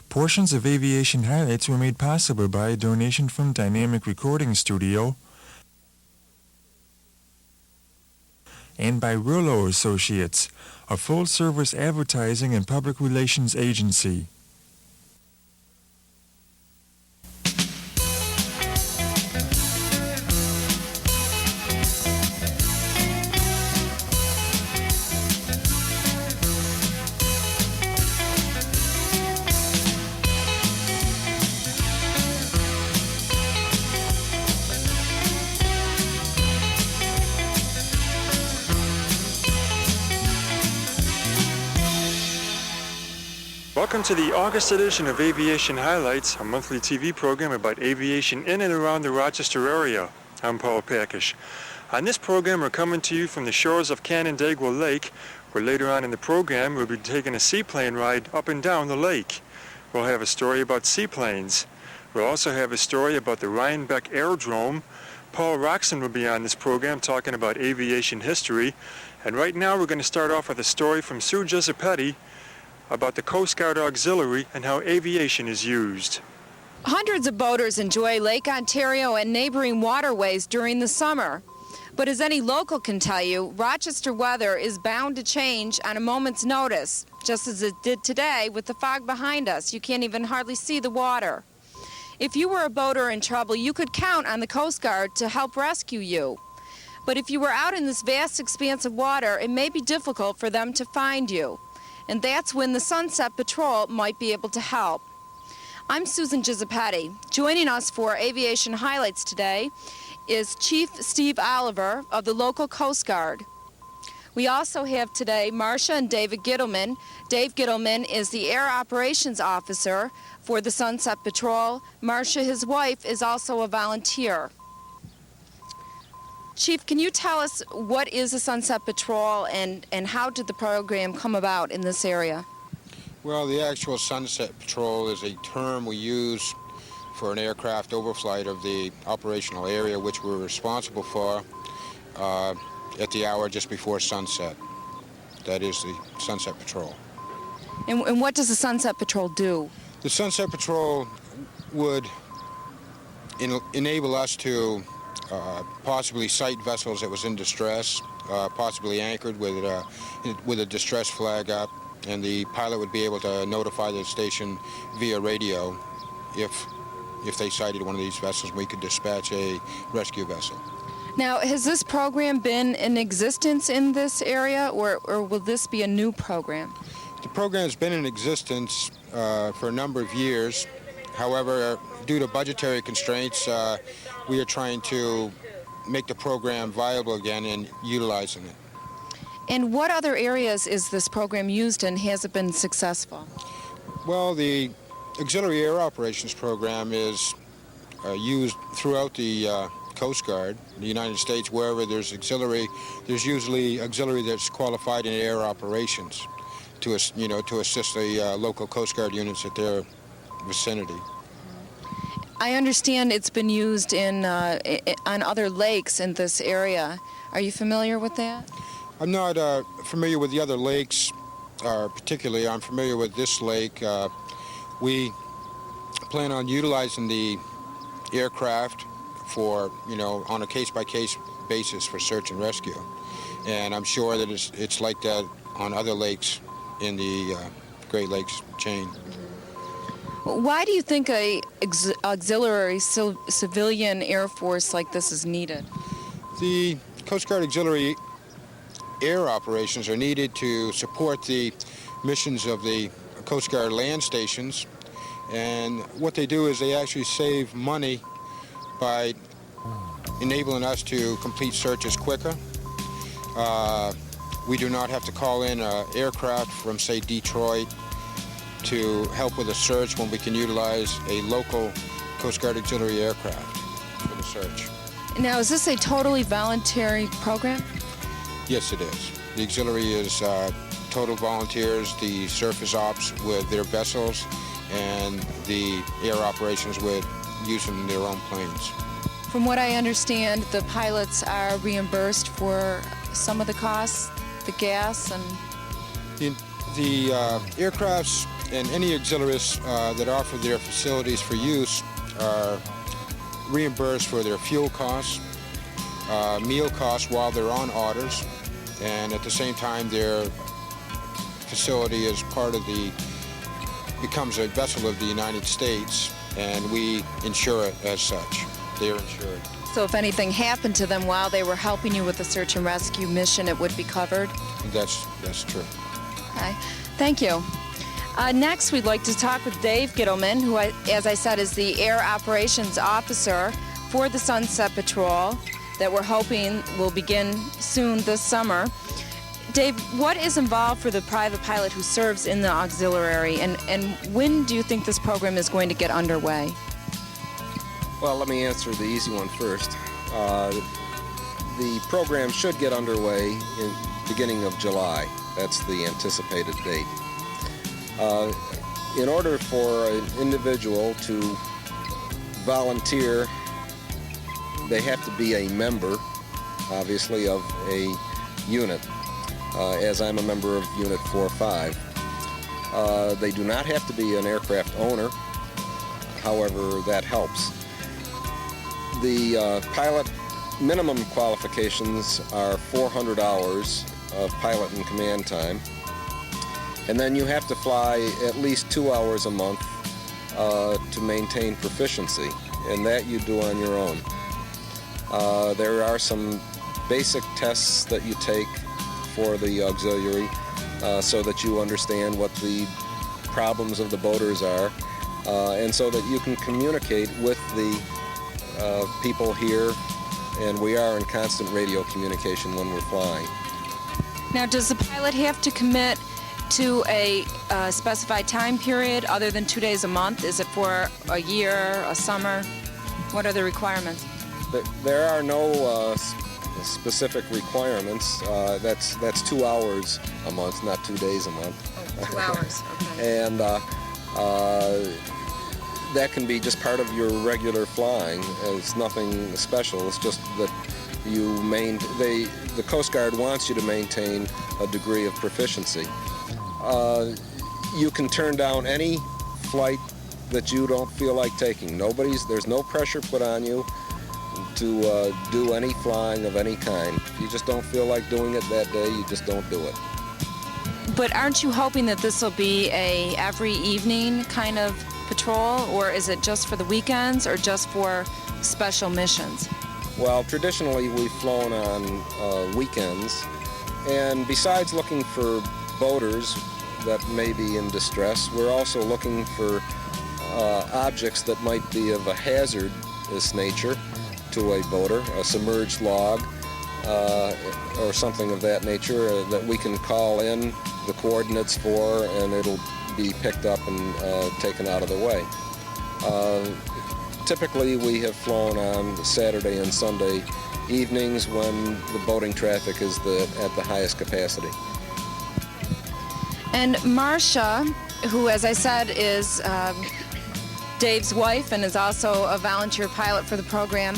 Portions of Aviation Highlights were made possible by a donation from Dynamic Recording Studio and by Rillo Associates, a full-service advertising and public relations agency. Welcome to the August edition of Aviation Highlights, a monthly TV program about aviation in and around the Rochester area. I'm Paul Pakusch. On this program, we're coming to you from the shores of Canandaigua Lake, where later on in the program, we'll be taking a seaplane ride up and down the lake. We'll have a story about seaplanes. We'll also have a story about the Rhinebeck Aerodrome. Paul Roxin will be on this program talking about aviation history. And right now, we're going to start off with a story from Sue Giuseppetti about the Coast Guard Auxiliary and how aviation is used. Hundreds of boaters enjoy Lake Ontario and neighboring waterways during the summer. But as any local can tell you, Rochester weather is bound to change on a moment's notice, just as it did today with the fog behind us. You can't even hardly see the water. If you were a boater in trouble, you could count on the Coast Guard to help rescue you. But if you were out in this vast expanse of water, it may be difficult for them to find you. And that's when the Sunset Patrol might be able to help. I'm Susan Giuseppetti. Joining us for Aviation Highlights today is Chief Steve Oliver of the local Coast Guard. We also have today Marcia and David Gittleman. Dave Gittleman is the Air Operations Officer for the Sunset Patrol. Marcia, his wife, is also a volunteer. Chief, can you tell us what is the Sunset Patrol and how did the program come about in this area? Well, the actual Sunset Patrol is a term we use for an aircraft overflight of the operational area which we're responsible for at the hour just before sunset. That is the Sunset Patrol. And what does the Sunset Patrol do? The Sunset Patrol would enable us to possibly sight vessels that was in distress, possibly anchored with a distress flag up, and the pilot would be able to notify the station via radio if they sighted one of these vessels. We could dispatch a rescue vessel. Now, has this program been in existence in this area, or will this be a new program? The program has been in existence for a number of years. However, due to budgetary constraints, we are trying to make the program viable again and utilizing it. And what other areas is this program used in? Has it been successful? Well, the Auxiliary Air Operations Program is used throughout the Coast Guard, the United States. Wherever there's auxiliary, there's usually auxiliary that's qualified in air operations to assist the local Coast Guard units at their vicinity. I understand it's been used on other lakes in this area. Are you familiar with that? I'm not familiar with the other lakes particularly. I'm familiar with this lake. We plan on utilizing the aircraft for, on a case-by-case basis for search and rescue. And I'm sure that it's like that on other lakes in the Great Lakes chain. Why do you think a auxiliary civilian air force like this is needed? The Coast Guard Auxiliary Air Operations are needed to support the missions of the Coast Guard land stations, and what they do is they actually save money by enabling us to complete searches quicker. We do not have to call in an aircraft from, say, Detroit to help with a search when we can utilize a local Coast Guard Auxiliary aircraft for the search. Now, is this a totally voluntary program? Yes, it is. The auxiliary is total volunteers, the surface ops with their vessels, and the air operations with using their own planes. From what I understand, the pilots are reimbursed for some of the costs, the gas and... The aircraft's and any auxiliaries that offer their facilities for use are reimbursed for their fuel costs, meal costs while they're on orders, and at the same time their facility is becomes a vessel of the United States, and we insure it as such. They're insured. So if anything happened to them while they were helping you with the search and rescue mission, it would be covered? That's true. Okay, thank you. Next, we'd like to talk with Dave Gittleman, who, as I said, is the Air Operations Officer for the Sunset Patrol that we're hoping will begin soon this summer. Dave, what is involved for the private pilot who serves in the auxiliary, and when do you think this program is going to get underway? Well, let me answer the easy one first. The program should get underway in beginning of July. That's the anticipated date. In order for an individual to volunteer, they have to be a member, obviously, of a unit, as I'm a member of Unit 4-5. They do not have to be an aircraft owner, however, that helps. The pilot minimum qualifications are 400 hours of pilot and command time, and then you have to fly at least 2 hours a month to maintain proficiency, and that you do on your own. There are some basic tests that you take for the auxiliary so that you understand what the problems of the boaters are, and so that you can communicate with the people here, and we are in constant radio communication when we're flying. Now, does the pilot have to commit to a specified time period other than 2 days a month? Is it for a year, a summer? What are the requirements? There are no specific requirements. That's 2 hours a month, not 2 days a month. Oh, 2 hours, okay. And that can be just part of your regular flying. It's nothing special. It's just that the Coast Guard wants you to maintain a degree of proficiency. You can turn down any flight that you don't feel like taking. There's no pressure put on you to do any flying of any kind. If you just don't feel like doing it that day, you just don't do it. But aren't you hoping that this will be a every evening kind of patrol, or is it just for the weekends or just for special missions? Well, traditionally we've flown on weekends, and besides looking for boaters that may be in distress, we're also looking for objects that might be of a hazardous nature to a boater, a submerged log or something of that nature that we can call in the coordinates for, and it'll be picked up and taken out of the way. Typically we have flown on Saturday and Sunday evenings when the boating traffic is at the highest capacity. And Marcia, who, as I said, is Dave's wife and is also a volunteer pilot for the program,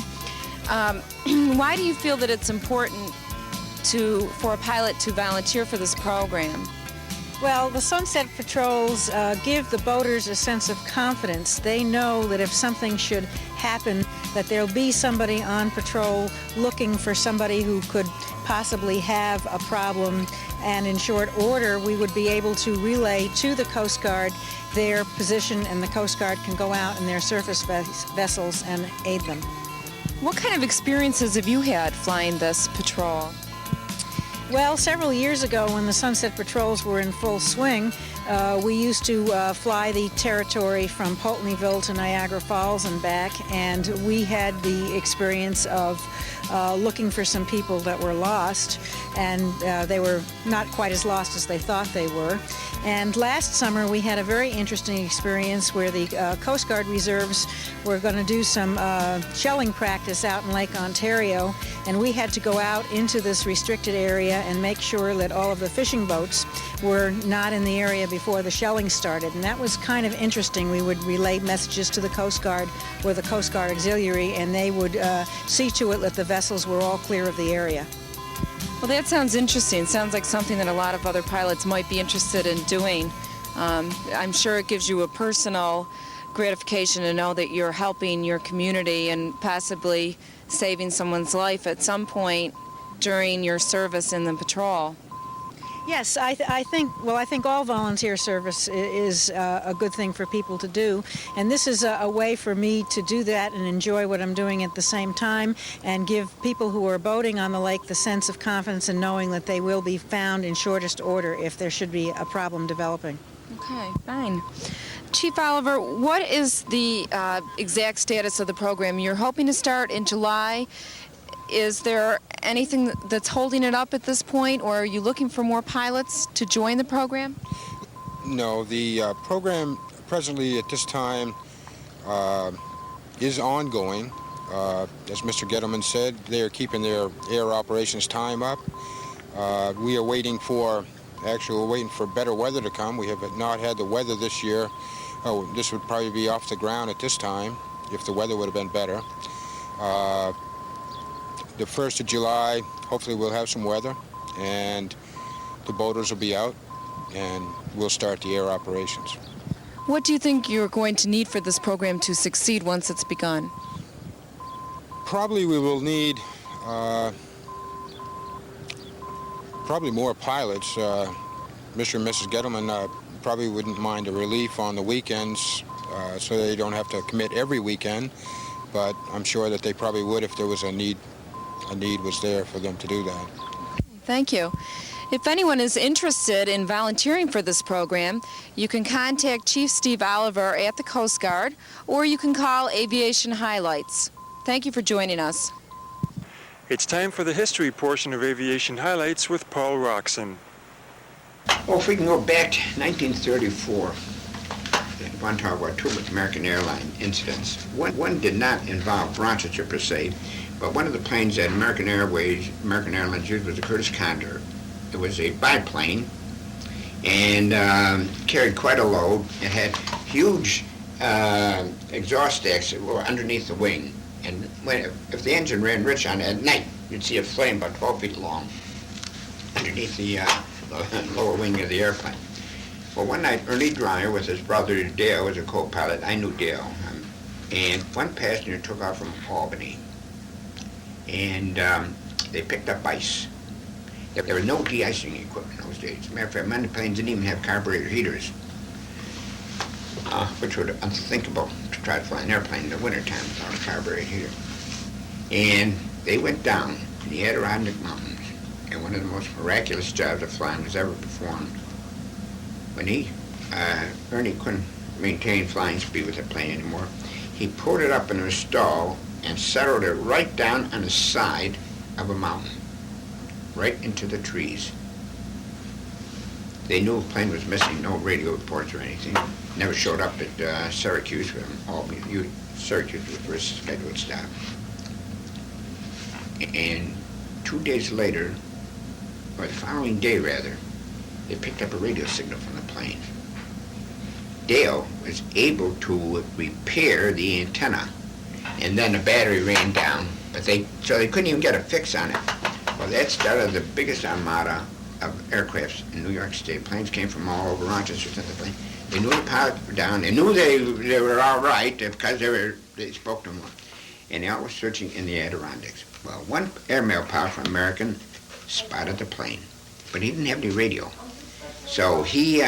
why do you feel that it's important for a pilot to volunteer for this program? Well, the Sunset Patrols give the boaters a sense of confidence. They know that if something should happen, that there'll be somebody on patrol looking for somebody who could possibly have a problem, and in short order we would be able to relay to the Coast Guard their position, and the Coast Guard can go out in their surface vessels and aid them. What kind of experiences have you had flying this patrol? Well, several years ago when the Sunset Patrols were in full swing, we used to fly the territory from Pulteneyville to Niagara Falls and back, and we had the experience of looking for some people that were lost, and they were not quite as lost as they thought they were. And last summer we had a very interesting experience where the Coast Guard reserves were going to do some shelling practice out in Lake Ontario, and we had to go out into this restricted area and make sure that all of the fishing boats were not in the area before the shelling started. And that was kind of interesting. We would relay messages to the Coast Guard or the Coast Guard Auxiliary, and they would see to it that the vessels were all clear of the area. Well, that sounds interesting. Sounds like something that a lot of other pilots might be interested in doing. I'm sure it gives you a personal gratification to know that you're helping your community and possibly saving someone's life at some point during your service in the patrol. Yes, I think all volunteer service is a good thing for people to do, and this is a way for me to do that and enjoy what I'm doing at the same time, and give people who are boating on the lake the sense of confidence in knowing that they will be found in shortest order if there should be a problem developing. Okay, fine. Chief Oliver, what is the exact status of the program? You're hoping to start in July. Is there anything that's holding it up at this point, or are you looking for more pilots to join the program? No, the program presently at this time is ongoing. As Mr. Gettleman said, they are keeping their air operations time up. We are waiting for, actually we're waiting for better weather to come. We have not had the weather this year. Oh, this would probably be off the ground at this time if the weather would have been better. The 1st of July, hopefully we'll have some weather, and the boaters will be out, and we'll start the air operations. What do you think you're going to need for this program to succeed once it's begun? Probably we will need probably more pilots. Mr. and Mrs. Gettleman probably wouldn't mind a relief on the weekends so they don't have to commit every weekend, but I'm sure that they probably would if there was a need was there for them to do that. Thank you. If anyone is interested in volunteering for this program, you can contact Chief Steve Oliver at the Coast Guard, or you can call Aviation Highlights. Thank you for joining us. It's time for the history portion of Aviation Highlights with Paul Roxin. Well, if we can go back to 1934, I want to talk about two American airline incidents. One did not involve Rochester per se, but one of the planes that American Airlines used was the Curtiss Condor. It was a biplane and carried quite a load. It had huge exhaust stacks that were underneath the wing. And if the engine ran rich on it at night, you'd see a flame about 12 feet long underneath the lower wing of the airplane. Well, one night, Ernie Dreyer with his brother Dale was a co-pilot. I knew Dale. And one passenger took off from Albany. And they picked up ice. There was no de-icing equipment in those days. As a matter of fact, many planes didn't even have carburetor heaters, which was unthinkable to try to fly an airplane in the wintertime without a carburetor heater. And they went down to the Adirondack Mountains, and one of the most miraculous jobs of flying was ever performed. When Ernie couldn't maintain flying speed with the plane anymore, he pulled it up in a stall and settled it right down on the side of a mountain, right into the trees. They knew the plane was missing, no radio reports or anything. Never showed up at Syracuse with Albany. Syracuse was the first scheduled stop. And 2 days later, or the following day rather, they picked up a radio signal from the plane. Dale was able to repair the antenna, and then the battery ran down, so they couldn't even get a fix on it. Well, that started the biggest armada of aircrafts in New York State. Planes came from all over Rochester to the plane. They knew the pilots were down. They knew they were all right because they spoke to them. And they all were searching in the Adirondacks. Well, one airmail pilot from American spotted the plane, but he didn't have any radio. So he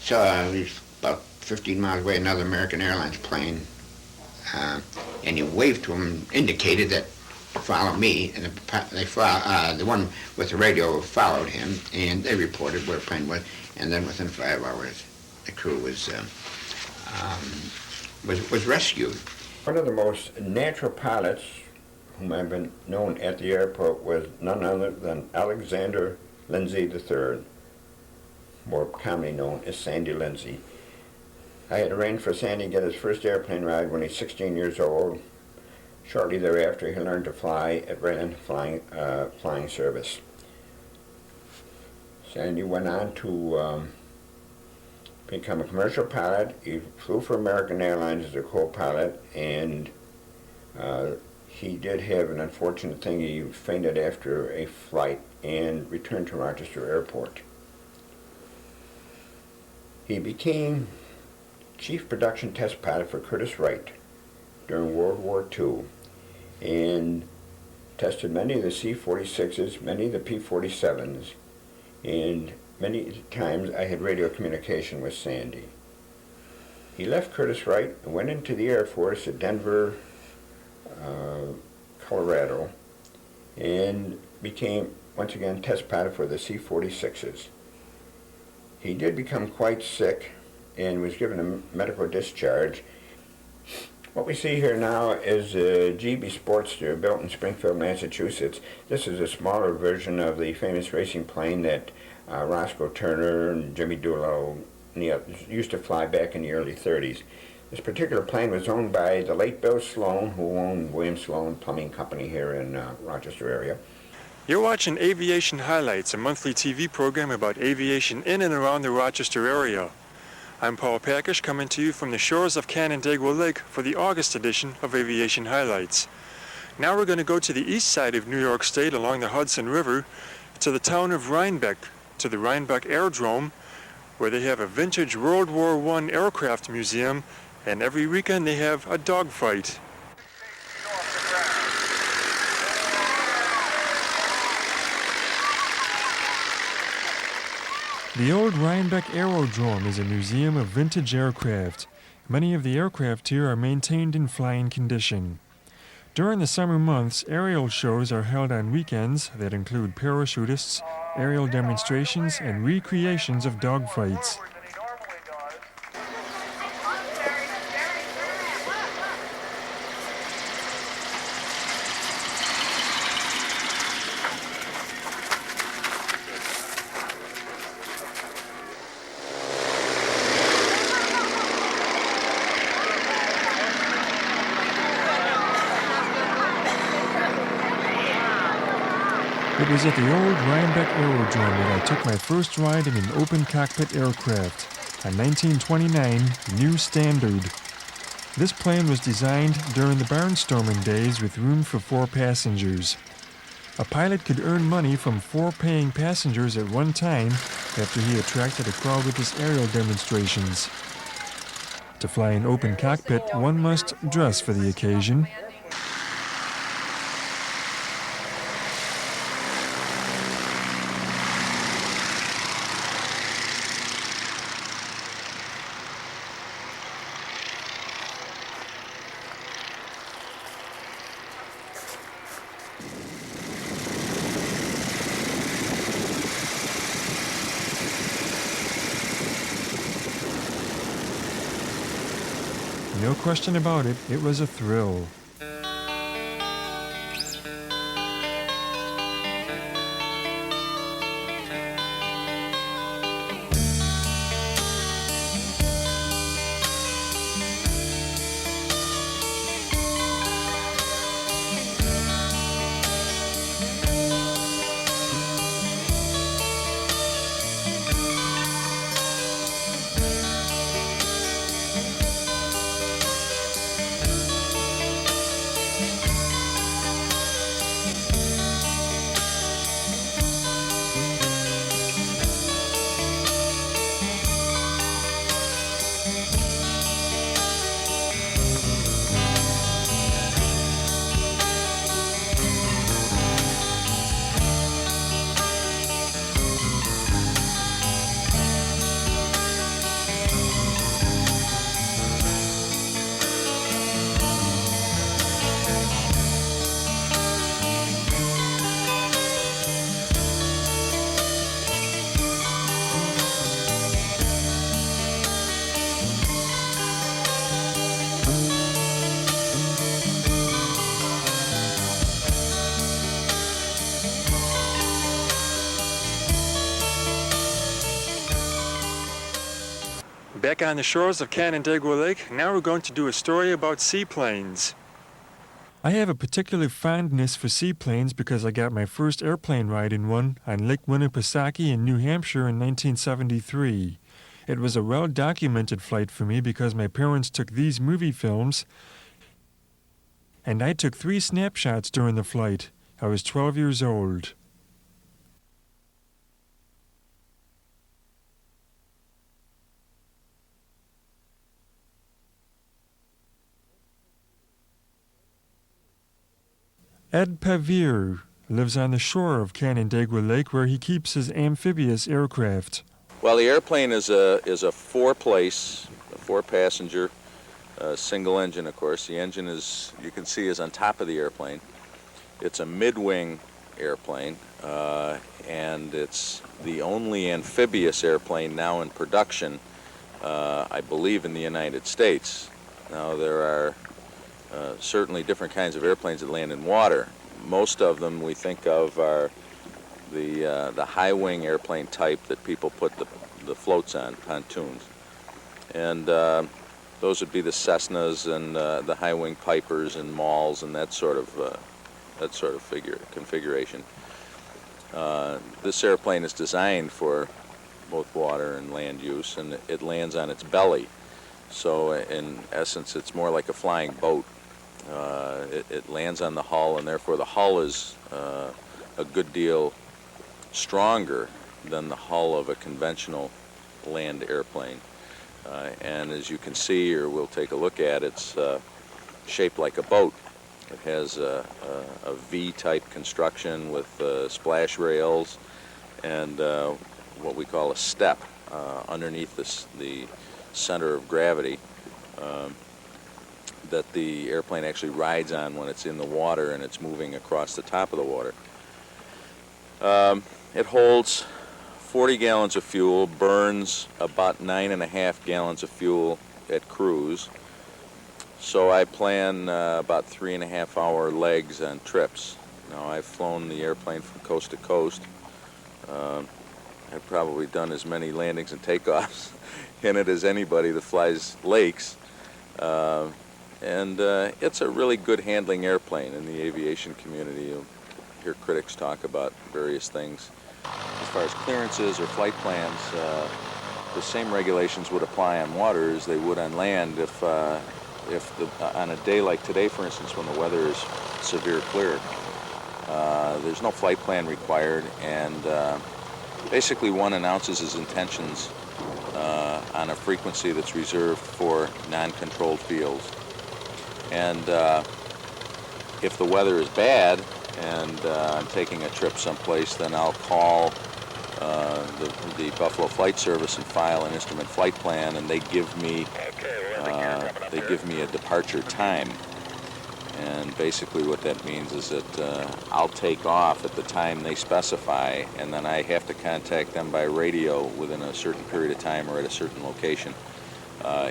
saw about 15 miles away another American Airlines plane, and he waved to him, indicated that to follow me, and the one with the radio followed him, and they reported where the plane was, and then within 5 hours, the crew was rescued. One of the most natural pilots whom I've been known at the airport was none other than Alexander Lindsay III, more commonly known as Sandy Lindsay. I had arranged for Sandy to get his first airplane ride when he's 16 years old. Shortly thereafter, he learned to fly at Redland Flying Service. Sandy went on to become a commercial pilot. He flew for American Airlines as a co-pilot, and he did have an unfortunate thing. He fainted after a flight and returned to Rochester Airport. He became chief production test pilot for Curtiss-Wright during World War II and tested many of the C-46s, many of the P-47s, and many times I had radio communication with Sandy. He left Curtiss-Wright and went into the Air Force at Denver, Colorado, and became, once again, test pilot for the C-46s. He did become quite sick and was given a medical discharge. What we see here now is a GB Sportster built in Springfield, Massachusetts. This is a smaller version of the famous racing plane that Roscoe Turner and Jimmy Doolittle used to fly back in the early 30s. This particular plane was owned by the late Bill Sloan, who owned William Sloan Plumbing Company here in Rochester area. You're watching Aviation Highlights, a monthly TV program about aviation in and around the Rochester area. I'm Paul Pakusch, coming to you from the shores of Canandaigua Lake for the August edition of Aviation Highlights. Now we're going to go to the east side of New York State along the Hudson River to the town of Rhinebeck, to the Rhinebeck Aerodrome, where they have a vintage World War I aircraft museum, and every weekend they have a dogfight. The old Rhinebeck Aerodrome is a museum of vintage aircraft. Many of the aircraft here are maintained in flying condition. During the summer months, aerial shows are held on weekends that include parachutists, aerial demonstrations, and recreations of dogfights. It was at the old Rhinebeck Aerodrome that I took my first ride in an open cockpit aircraft, a 1929 New Standard. This plane was designed during the barnstorming days with room for 4 passengers. A pilot could earn money from 4 paying passengers at one time after he attracted a crowd with his aerial demonstrations. To fly an open cockpit, one must dress for the occasion. No question about it, it was a thrill. Back on the shores of Canandaigua Lake, now we're going to do a story about seaplanes. I have a particular fondness for seaplanes because I got my first airplane ride in one on Lake Winnipesaukee in New Hampshire in 1973. It was a well-documented flight for me because my parents took these movie films, and I took 3 snapshots during the flight. I was 12 years old. Ed Pavir lives on the shore of Canandaigua Lake where he keeps his Amphibious aircraft. Well, the airplane is a four-passenger, single engine, of course. The engine, is, you can see, is on top of the airplane. It's a mid-wing airplane, and it's the only amphibious airplane now in production, I believe, in the United States. Now, there are certainly different kinds of airplanes that land in water. Most of them we think of are the high-wing airplane type that people put the floats on, pontoons. And those would be the Cessnas and the high-wing Pipers and Mauls and that sort of configuration. This airplane is designed for both water and land use, and it lands on its belly. So in essence, it's more like a flying boat. It lands on the hull, and therefore the hull is a good deal stronger than the hull of a conventional land airplane. And as you can see, or we'll take a look at, it's shaped like a boat. It has a V-type construction with splash rails and what we call a step underneath the center of gravity that the airplane actually rides on when it's in the water and it's moving across the top of the water. It holds 40 gallons of fuel, burns about 9.5 gallons of fuel at cruise. So I plan about 3.5-hour legs on trips. Now, I've flown the airplane from coast to coast. I've probably done as many landings and takeoffs in it as anybody that flies lakes. And it's a really good handling airplane in the aviation community. You'll hear critics talk about various things. As far as clearances or flight plans, the same regulations would apply on water as they would on land if on a day like today, for instance, when the weather is severe clear. There's no flight plan required, and basically one announces his intentions on a frequency that's reserved for non-controlled fields. And if the weather is bad and I'm taking a trip someplace, then I'll call the Buffalo Flight Service and file an instrument flight plan, and they give me a departure time. And basically what that means is that I'll take off at the time they specify, and then I have to contact them by radio within a certain period of time or at a certain location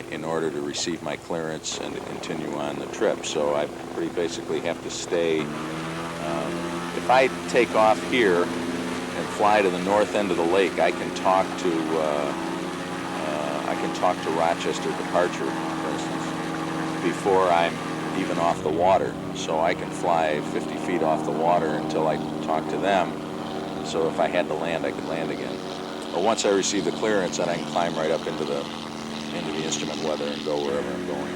in order to receive my clearance and to continue on the trip. So I pretty basically have to stay. If I take off here and fly to the north end of the lake, I can talk to Rochester departure, for instance, before I'm even off the water. So I can fly 50 feet off the water until I talk to them. So if I had to land, I could land again. But once I receive the clearance, then I can climb right up into the instrument weather and go wherever I'm going.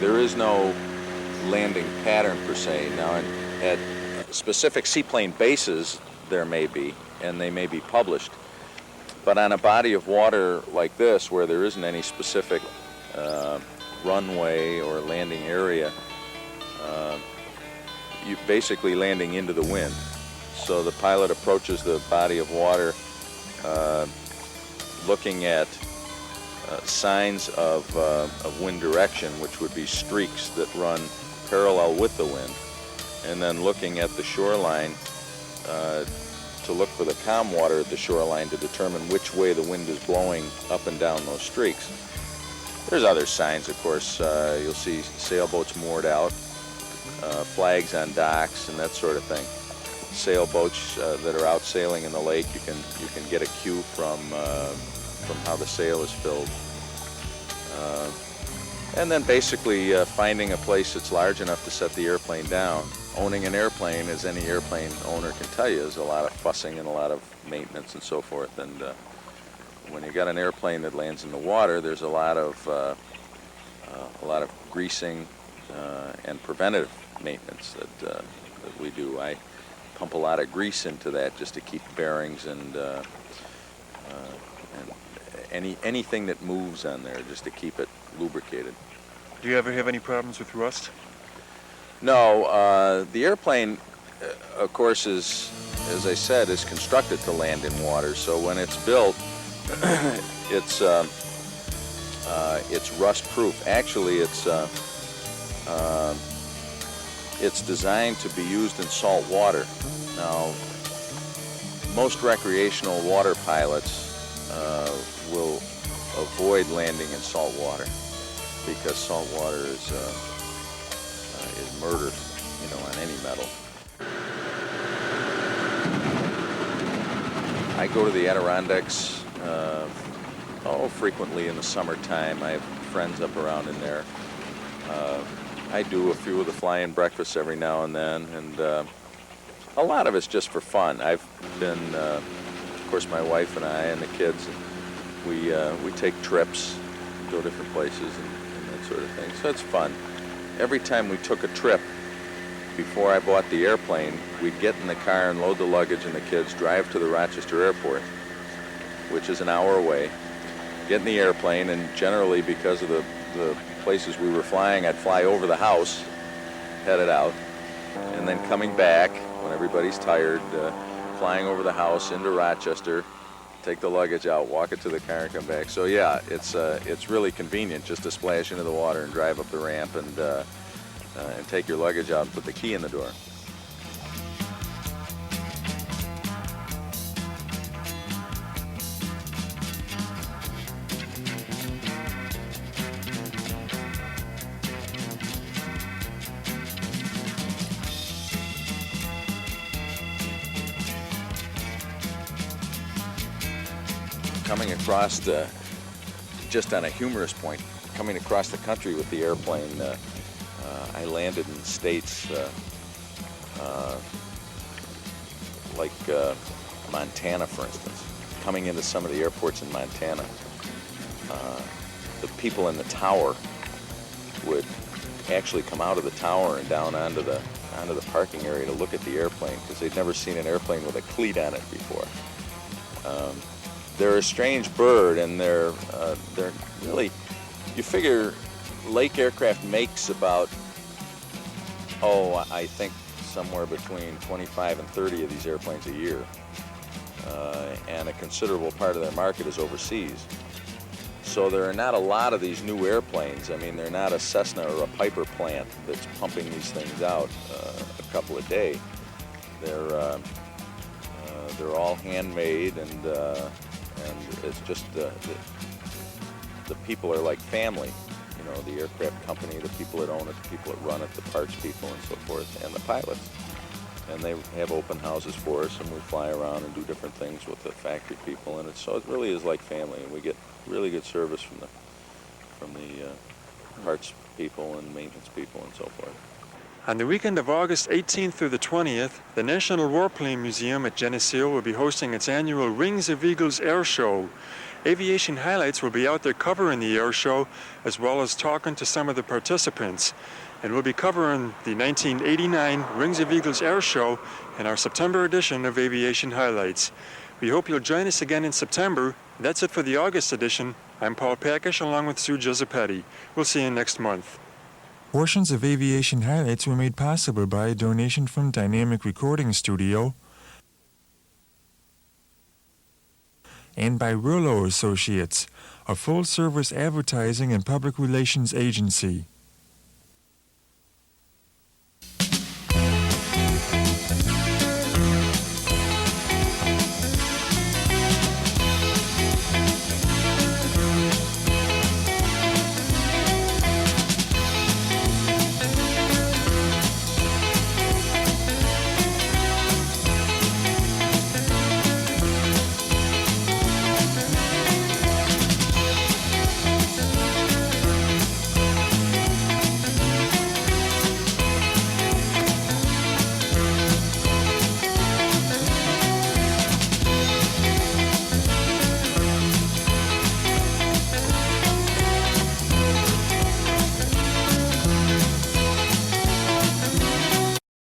There is no landing pattern per se. Now, at specific seaplane bases, there may be, and they may be published. But on a body of water like this, where there isn't any specific runway or landing area, you're basically landing into the wind. So the pilot approaches the body of water looking at signs of wind direction, which would be streaks that run parallel with the wind, and then looking at the shoreline to look for the calm water at the shoreline to determine which way the wind is blowing up and down those streaks. There's other signs, of course. You'll see sailboats moored out, flags on docks, and that sort of thing. Sailboats that are out sailing in the lake, you can get a cue from how the sail is filled. And then basically finding a place that's large enough to set the airplane down. Owning an airplane, as any airplane owner can tell you, is a lot of fussing and a lot of maintenance and so forth. And when you got an airplane that lands in the water, there's a lot of greasing and preventative maintenance that we do. I pump a lot of grease into that just to keep bearings and anything that moves on there, just to keep it lubricated. Do you ever have any problems with rust? No, the airplane of course, is, as I said, is constructed to land in water. So when it's built, it's rust-proof. Actually, it's designed to be used in salt water. Now, most recreational water pilots will avoid landing in salt water because salt water is murder, on any metal. I go to the Adirondacks frequently in the summertime. I have friends up around in there. I do a few of the fly-in breakfasts every now and then, and a lot of it's just for fun. I've been, of course, my wife and I and the kids, we take trips, go different places and that sort of thing. So it's fun. Every time we took a trip, before I bought the airplane, we'd get in the car and load the luggage and the kids, drive to the Rochester airport, which is an hour away, get in the airplane, and generally because of the places we were flying, I'd fly over the house, headed out, and then coming back when everybody's tired, flying over the house into Rochester, take the luggage out, walk it to the car, and come back. So yeah, it's really convenient just to splash into the water and drive up the ramp and take your luggage out and put the key in the door. Coming across just on a humorous point, coming across the country with the airplane, I landed in states like Montana, for instance. Coming into some of the airports in Montana, the people in the tower would actually come out of the tower and down onto the parking area to look at the airplane because they'd never seen an airplane with a cleat on it before. They're a strange bird, and they're really, you figure Lake Aircraft makes about, I think somewhere between 25 and 30 of these airplanes a year. And a considerable part of their market is overseas. So there are not a lot of these new airplanes. I mean, they're not a Cessna or a Piper plant that's pumping these things out a couple a day. They're all handmade, and it's just the people are like family. The aircraft company, the people that own it, the people that run it, the parts people and so forth, and the pilots. And they have open houses for us, and we fly around and do different things with the factory people, and so it really is like family, and we get really good service from the parts people and maintenance people and so forth. On the weekend of August 18th through the 20th, the National Warplane Museum at Geneseo will be hosting its annual Wings of Eagles Air Show. Aviation Highlights will be out there covering the air show, as well as talking to some of the participants. And we'll be covering the 1989 Wings of Eagles Air Show in our September edition of Aviation Highlights. We hope you'll join us again in September. That's it for the August edition. I'm Paul Pakusch along with Sue Giuseppetti. We'll see you next month. Portions of Aviation Highlights were made possible by a donation from Dynamic Recording Studio and by Rillo Associates, a full-service advertising and public relations agency.